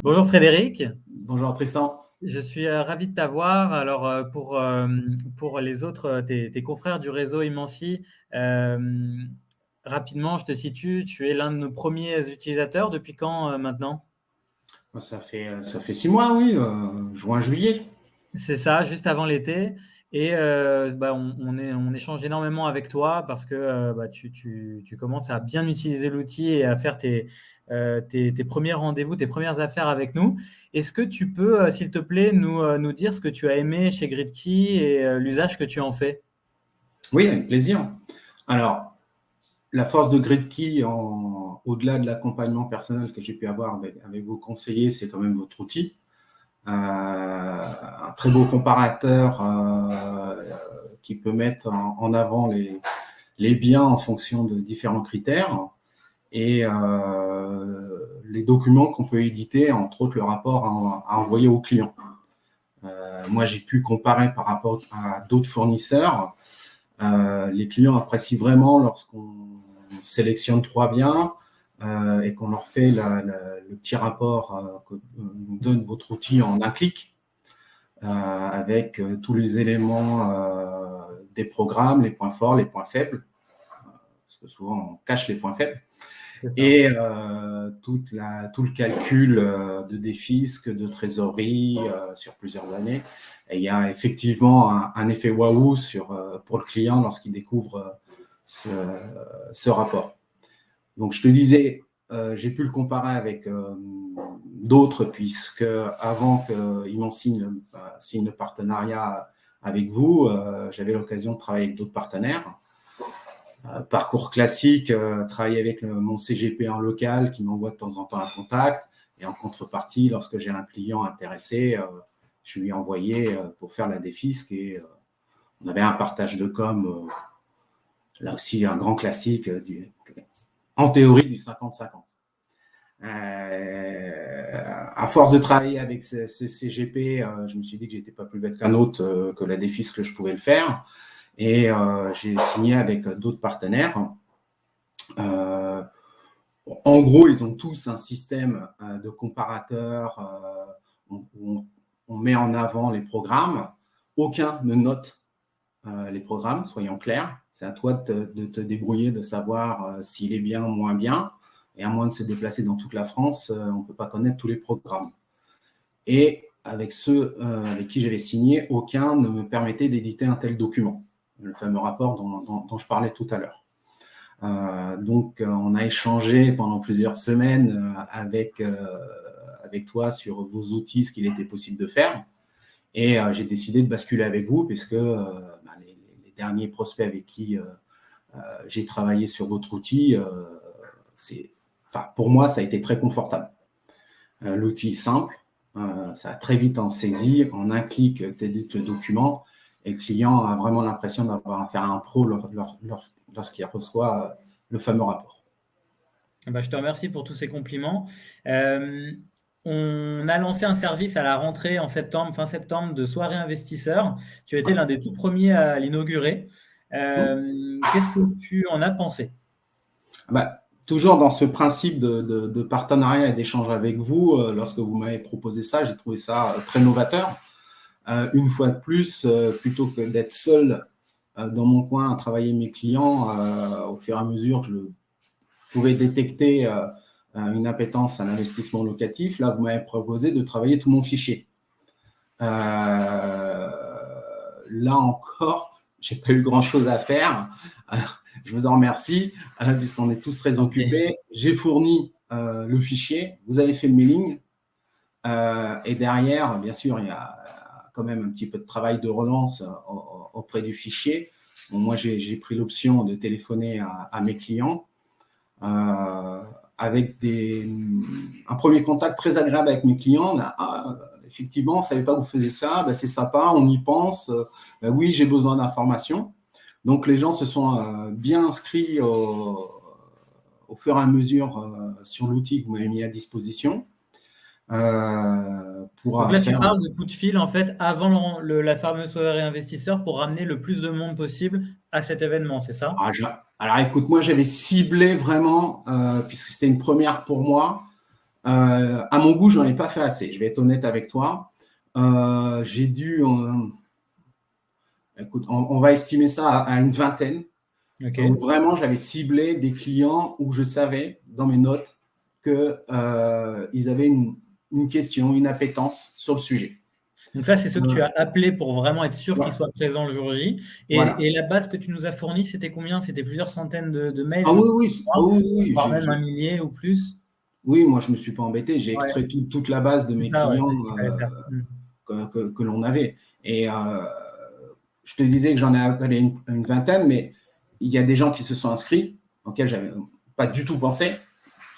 Bonjour Frédéric, Bonjour Tristan. je suis ravi de t'avoir. Alors pour les autres, tes confrères du réseau Imancy, euh, rapidement, je te situe, tu es l'un de nos premiers utilisateurs. Depuis quand maintenant? Ça fait 6 mois, oui, juin-juillet. C'est ça, juste avant l'été. Et on échange énormément avec toi parce que tu commences à bien utiliser l'outil et à faire tes premiers rendez-vous, tes premières affaires avec nous. Est-ce que tu peux, s'il te plaît, nous dire ce que tu as aimé chez Gridkey et l'usage que tu en fais? Oui, avec plaisir. Alors, la force de Gridkey, au-delà de l'accompagnement personnel que j'ai pu avoir avec vos conseillers, c'est quand même votre outil. Un très beau comparateur qui peut mettre en avant les biens en fonction de différents critères et les documents qu'on peut éditer, entre autres le rapport à envoyer au client. Moi, j'ai pu comparer par rapport à d'autres fournisseurs. Les clients apprécient vraiment lorsqu'on sélectionne 3 biens et qu'on leur fait le petit rapport que nous donne votre outil en un clic avec tous les éléments des programmes, les points forts, les points faibles, parce que souvent on cache les points faibles, C'est ça. et tout le calcul de défisque, de trésorerie sur plusieurs années. Et il y a effectivement un effet waouh pour le client lorsqu'il découvre ce rapport. Donc, je te disais, j'ai pu le comparer avec d'autres, puisque avant qu'ils signe le partenariat avec vous, j'avais l'occasion de travailler avec d'autres partenaires. Parcours classique, travailler avec mon CGP en local qui m'envoie de temps en temps un contact. Et en contrepartie, lorsque j'ai un client intéressé, je lui ai envoyé pour faire la défisque. Et on avait un partage de com, là aussi un grand classique, en théorie du 50-50. À force de travailler avec ce CGP, je me suis dit que j'étais pas plus bête qu'un autre, que la défisque que je pouvais le faire. Et j'ai signé avec d'autres partenaires. En gros, ils ont tous un système de comparateur où on met en avant les programmes. Aucun ne note les programmes, soyons clairs. C'est à toi de te débrouiller, de savoir s'il est bien ou moins bien. Et à moins de se déplacer dans toute la France, on ne peut pas connaître tous les programmes. Et avec ceux avec qui j'avais signé, aucun ne me permettait d'éditer un tel document, le fameux rapport dont je parlais tout à l'heure. Donc, on a échangé pendant plusieurs semaines avec toi sur vos outils, ce qu'il était possible de faire. Et j'ai décidé de basculer avec vous, puisque les derniers prospects avec qui j'ai travaillé sur votre outil, pour moi, ça a été très confortable. L'outil est simple, ça a très vite en saisie, en un clic, tu édites le document, et le client a vraiment l'impression d'avoir affaire à un pro lorsqu'il reçoit le fameux rapport. Je te remercie pour tous ces compliments. On a lancé un service à la rentrée en septembre, fin septembre, de soirée investisseurs. Tu as été l'un des tout premiers à l'inaugurer. Qu'est-ce que tu en as pensé? Toujours dans ce principe de partenariat et d'échange avec vous, lorsque vous m'avez proposé ça, j'ai trouvé ça très novateur. Une fois de plus, plutôt que d'être seul dans mon coin à travailler mes clients, au fur et à mesure que je pouvais détecter une appétence à l'investissement locatif, là, vous m'avez proposé de travailler tout mon fichier. Là encore, j'ai pas eu grand-chose à faire. Je vous en remercie, puisqu'on est tous très occupés. J'ai fourni le fichier, vous avez fait le mailing, et derrière, bien sûr, il y a quand même un petit peu de travail de relance auprès du fichier. Bon, moi, j'ai pris l'option de téléphoner à mes clients avec un premier contact très agréable avec mes clients. Effectivement, on ne savait pas que vous faisiez ça, c'est sympa, on y pense. Oui, j'ai besoin d'informations. Donc, les gens se sont bien inscrits au fur et à mesure sur l'outil que vous m'avez mis à disposition. Donc là, tu parles de coup de fil en fait avant la fameuse soirée investisseur pour ramener le plus de monde possible à cet événement, c'est ça? Alors, écoute, moi, j'avais ciblé vraiment, puisque c'était une première pour moi, À mon goût, j'en ai pas fait assez. Je vais être honnête avec toi. J'ai dû, écoute, on va estimer ça à une vingtaine. Ok. Où vraiment, j'avais ciblé des clients où je savais dans mes notes qu'ils avaient une question, une appétence sur le sujet. Donc ça, c'est ceux que tu Euh, as appelés pour vraiment être sûr qu'ils ouais, soient présents le jour J. voilà. Et la base que tu nous as fournie, c'était combien? C'était plusieurs centaines de mails, Ah je oui, oui, ah crois, oui, oui, voire même un millier ou plus. oui, moi, je ne me suis pas embêté. J'ai Ouais, extrait toute la base de c'est mes ça, ouais, clients c'est ce qu'il fallait faire. que l'on avait. Et je te disais que j'en ai appelé une vingtaine, mais il y a des gens qui se sont inscrits, auxquels je n'avais pas du tout pensé,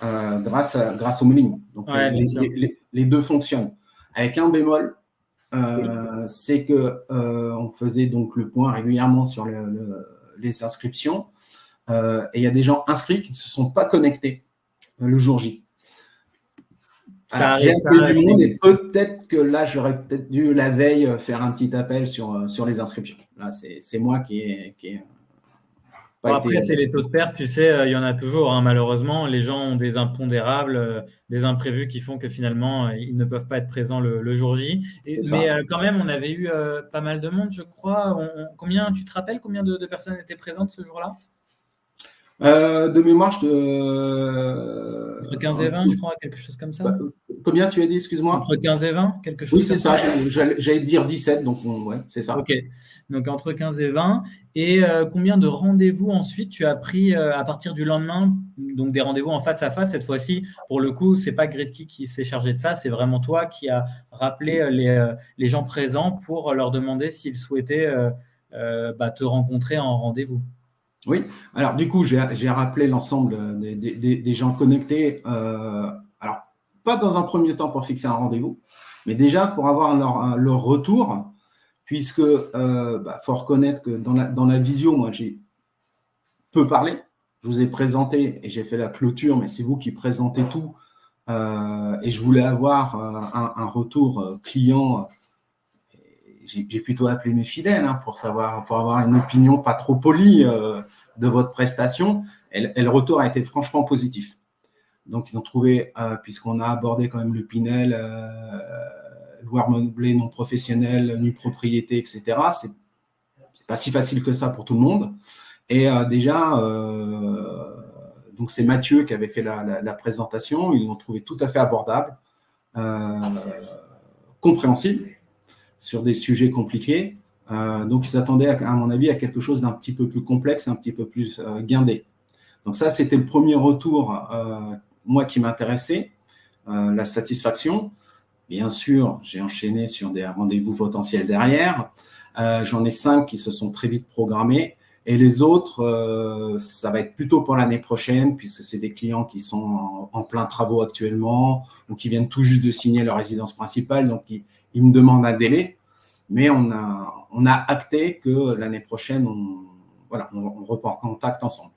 grâce au mailing. Donc, Ouais, bien sûr. les deux fonctionnent. Avec un bémol, Oui. c'est que on faisait donc le point régulièrement sur les inscriptions. Et il y a des gens inscrits qui ne se sont pas connectés le jour J. Ça Alors, j'ai arrive, ça, appelé du monde et c'est… peut-être que là, j'aurais peut-être dû la veille faire un petit appel sur les inscriptions. Là, c'est moi qui ai Bon, pas après, été. c'est les taux de perte, tu sais, il y en a toujours, hein, malheureusement. Les gens ont des impondérables, des imprévus qui font que finalement, ils ne peuvent pas être présents le jour J. C'est Mais ça. quand même, on avait eu pas mal de monde, je crois. Combien, tu te rappelles combien de personnes étaient présentes ce jour-là? De mémoire, Entre 15 et 20, je crois, quelque chose comme ça. combien tu as dit, excuse-moi? Entre 15 et 20, quelque Oui, chose c'est comme ça. ça. J'allais dire 17, donc ouais, c'est ça. Ok, donc entre 15 et 20. Et combien de rendez-vous ensuite tu as pris à partir du lendemain? Donc des rendez-vous en face à face. Cette fois-ci, pour le coup, c'est pas Gridkey qui s'est chargé de ça, c'est vraiment toi qui as rappelé les gens présents pour leur demander s'ils souhaitaient te rencontrer en rendez-vous. Oui. Alors, du coup, j'ai rappelé l'ensemble des gens connectés. Alors, pas dans un premier temps pour fixer un rendez-vous, mais déjà pour avoir leur retour, puisque faut reconnaître que dans la visio, moi, j'ai peu parlé. Je vous ai présenté et j'ai fait la clôture, mais c'est vous qui présentez tout. Et je voulais avoir un retour client. J'ai plutôt appelé mes fidèles pour avoir une opinion pas trop polie de votre prestation. Et le retour a été franchement positif. Donc, ils ont trouvé, puisqu'on a abordé quand même le Pinel, loueur meublé non professionnel, nue propriété, etc., c'est pas si facile que ça pour tout le monde. Et déjà, donc c'est Mathieu qui avait fait la présentation. Ils l'ont trouvé tout à fait abordable, compréhensible sur des sujets compliqués. Donc, ils s'attendaient, à mon avis, à quelque chose d'un petit peu plus complexe, un petit peu plus guindé. Donc, ça, c'était le premier retour, moi, qui m'intéressait, la satisfaction. Bien sûr, j'ai enchaîné sur des rendez-vous potentiels derrière. J'en ai 5 qui se sont très vite programmés. Et les autres, ça va être plutôt pour l'année prochaine, puisque c'est des clients qui sont en plein travaux actuellement ou qui viennent tout juste de signer leur résidence principale. Donc, ils me demandent un délai. Mais on a acté que l'année prochaine, on reprend contact ensemble.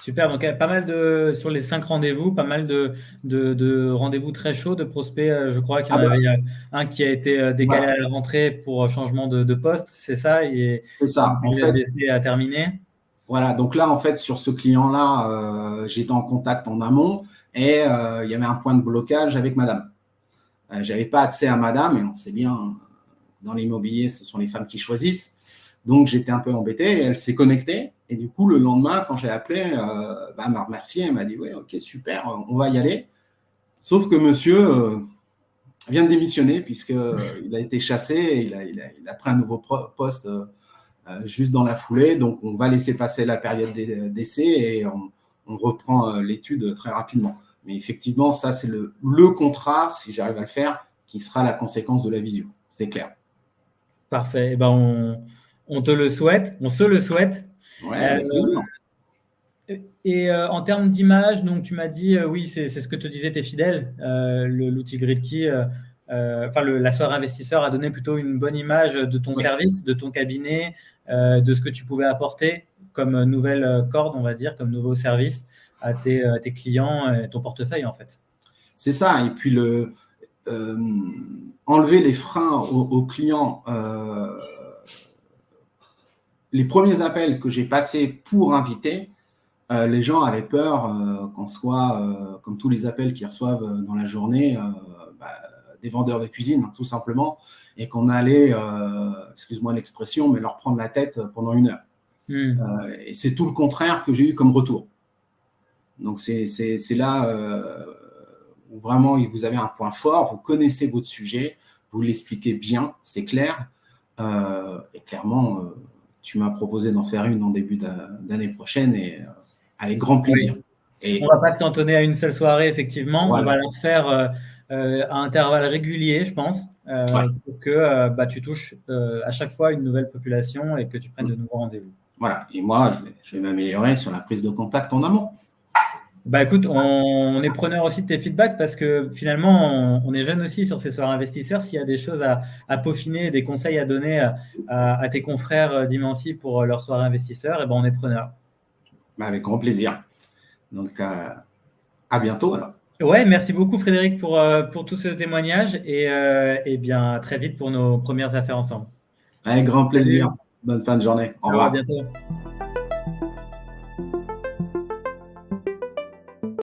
Super, donc pas mal sur les 5 rendez-vous, pas mal de rendez-vous très chauds, de prospects. Je crois qu'il y Ah en bah, avait un qui a été décalé voilà, à la rentrée pour changement de poste, c'est ça, et c'est une ça. En période fait, d'essai à terminer. voilà. Donc là, en fait, sur ce client-là, j'étais en contact en amont et il y avait un point de blocage avec madame. J'avais pas accès à madame et on sait bien, dans l'immobilier, ce sont les femmes qui choisissent. Donc, j'étais un peu embêté et elle s'est connectée. Et du coup, le lendemain, quand j'ai appelé, elle m'a remercié. Elle m'a dit, oui, ok, super, on va y aller. Sauf que monsieur vient de démissionner puisqu'il a été chassé et il a pris un nouveau poste juste dans la foulée. Donc, on va laisser passer la période d'essai et on reprend l'étude très rapidement. Mais effectivement, ça, c'est le contrat, si j'arrive à le faire, qui sera la conséquence de la visio. C'est clair. Parfait. Eh ben, on te le souhaite, on se le souhaite. Ouais, Euh, avec plaisir. et en termes d'image, donc tu m'as dit, oui, c'est ce que te disaient tes fidèles, l'outil Gridkey, la soirée investisseur a donné plutôt une bonne image de ton Ouais. service, de ton cabinet, de ce que tu pouvais apporter comme nouvelle corde, on va dire, comme nouveau service à tes clients et ton portefeuille, en fait. C'est ça. Et puis, enlever les freins aux clients. Les premiers appels que j'ai passés pour inviter, les gens avaient peur qu'on soit, comme tous les appels qu'ils reçoivent dans la journée, bah, des vendeurs de cuisine, tout simplement, et qu'on allait, excuse-moi l'expression, mais leur prendre la tête pendant 1 heure. Et c'est tout le contraire que j'ai eu comme retour. Donc, c'est là où vraiment vous avez un point fort, vous connaissez votre sujet, vous l'expliquez bien, c'est clair. Et clairement, tu m'as proposé d'en faire une en début d'année prochaine et avec grand plaisir. Oui. Et on va pas se cantonner à une seule soirée, effectivement. voilà. On va leur faire à intervalles réguliers, je pense, Ouais. pour que tu touches à chaque fois une nouvelle population et que tu prennes de nouveaux rendez-vous. Voilà. Et moi, je vais m'améliorer sur la prise de contact en amont. Bah écoute, on est preneur aussi de tes feedbacks parce que finalement, on est jeune aussi sur ces soirées investisseurs. S'il y a des choses à peaufiner, des conseils à donner à tes confrères d'Imancy pour leur soirée investisseurs, et ben on est preneur. Bah, avec grand plaisir. Donc, à bientôt alors. Ouais, merci beaucoup Frédéric pour tout ce témoignage et bien à très vite pour nos premières affaires ensemble. Avec grand plaisir. Salut. Bonne fin de journée. Au Ciao, à revoir. bientôt.